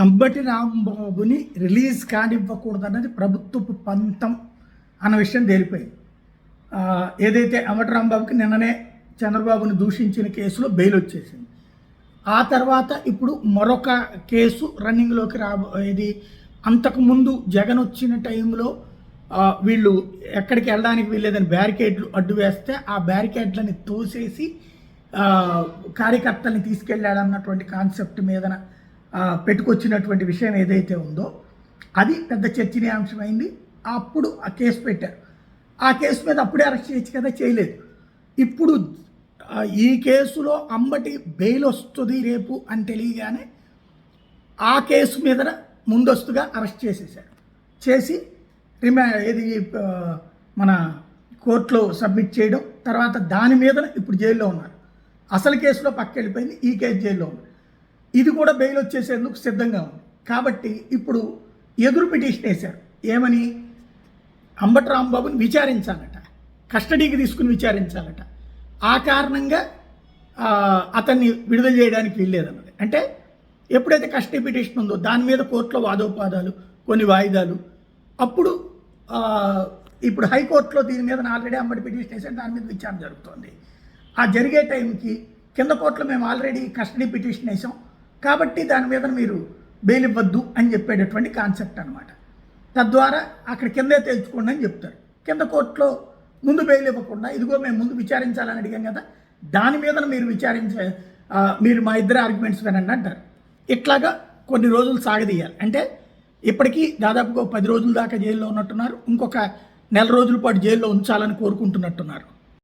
అంబటి రాంబాబుని రిలీజ్ కానివ్వకూడదన్నది ప్రభుత్వపు పంతం అన్న విషయం తేలిపోయింది. ఏదైతే అంబటి రాంబాబుకి నిన్ననే చంద్రబాబుని దూషించిన కేసులో బెయిల్ వచ్చేసింది. ఆ తర్వాత ఇప్పుడు మరొక కేసు రన్నింగ్లోకి ఇది అంతకుముందు జగన్ వచ్చిన టైంలో వీళ్ళు ఎక్కడికి వెళ్ళడానికి వీల్లేదని బ్యారికేడ్లు అడ్డు వేస్తే ఆ బ్యారికేడ్లని తోసేసి కార్యకర్తల్ని తీసుకెళ్ళాడన్నటువంటి కాన్సెప్ట్ మీదన పెట్టుకొచ్చినటువంటి విషయం ఏదైతే ఉందో అది పెద్ద చర్చనీయాంశమైంది. అప్పుడు ఆ కేసు పెట్టారు. ఆ కేసు మీద అప్పుడే అరెస్ట్ చేయొచ్చు కదా, చేయలేదు. ఇప్పుడు ఈ కేసులో అంబటి బెయిల్ వస్తుంది రేపు అని తెలియగానే ఆ కేసు మీద ముందస్తుగా అరెస్ట్ చేసేసారు. చేసి ఇది మన కోర్టులో సబ్మిట్ చేయడం, తర్వాత దాని మీద ఇప్పుడు జైల్లో ఉన్నారు. అసలు కేసులో పక్క వెళ్ళిపోయింది, ఈ కేసు జైల్లో ఉంది. ఇది కూడా బెయిల్ వచ్చేసేందుకు సిద్ధంగా ఉంది. కాబట్టి ఇప్పుడు ఎదురు పిటిషన్ వేశారు. ఏమని? అంబటి రాంబాబుని విచారించాలట, కస్టడీకి తీసుకుని విచారించాలట. ఆ కారణంగా అతన్ని విడుదల చేయడానికి వీల్లేదన్నది. అంటే ఎప్పుడైతే కస్టడీ పిటిషన్ ఉందో దాని మీద కోర్టులో వాదోపాదాలు, కొన్ని వాయిదాలు, అప్పుడు ఇప్పుడు హైకోర్టులో దీని మీద ఆల్రెడీ అంబటి పిటిషన్ వేసారు, దాని మీద విచారణ జరుగుతోంది. ఆ జరిగే టైంకి కింద కోర్టులో మేము ఆల్రెడీ కస్టడీ పిటిషన్ వేసాం కాబట్టి దాని మీద మీరు బెయిల్ ఇవ్వద్దు అని చెప్పేటటువంటి కాన్సెప్ట్ అనమాట. తద్వారా అక్కడ కిందే తేల్చుకోండి అని చెప్తారు. కింద కోర్టులో ముందు బెయిల్ ఇవ్వకుండా ఇదిగో మేము ముందు విచారించాలని అడిగాం కదా, దాని మీద మీరు మా ఇద్దరు ఆర్గ్యుమెంట్స్ వినండి అంటారు. ఇట్లాగా కొన్ని రోజులు సాగదీయాలి. అంటే ఇప్పటికీ దాదాపుగా 10 రోజుల దాకా జైల్లో ఉన్నట్టున్నారు. ఇంకొక నెల రోజుల పాటు జైల్లో ఉంచాలని కోరుకుంటున్నట్టున్నారు.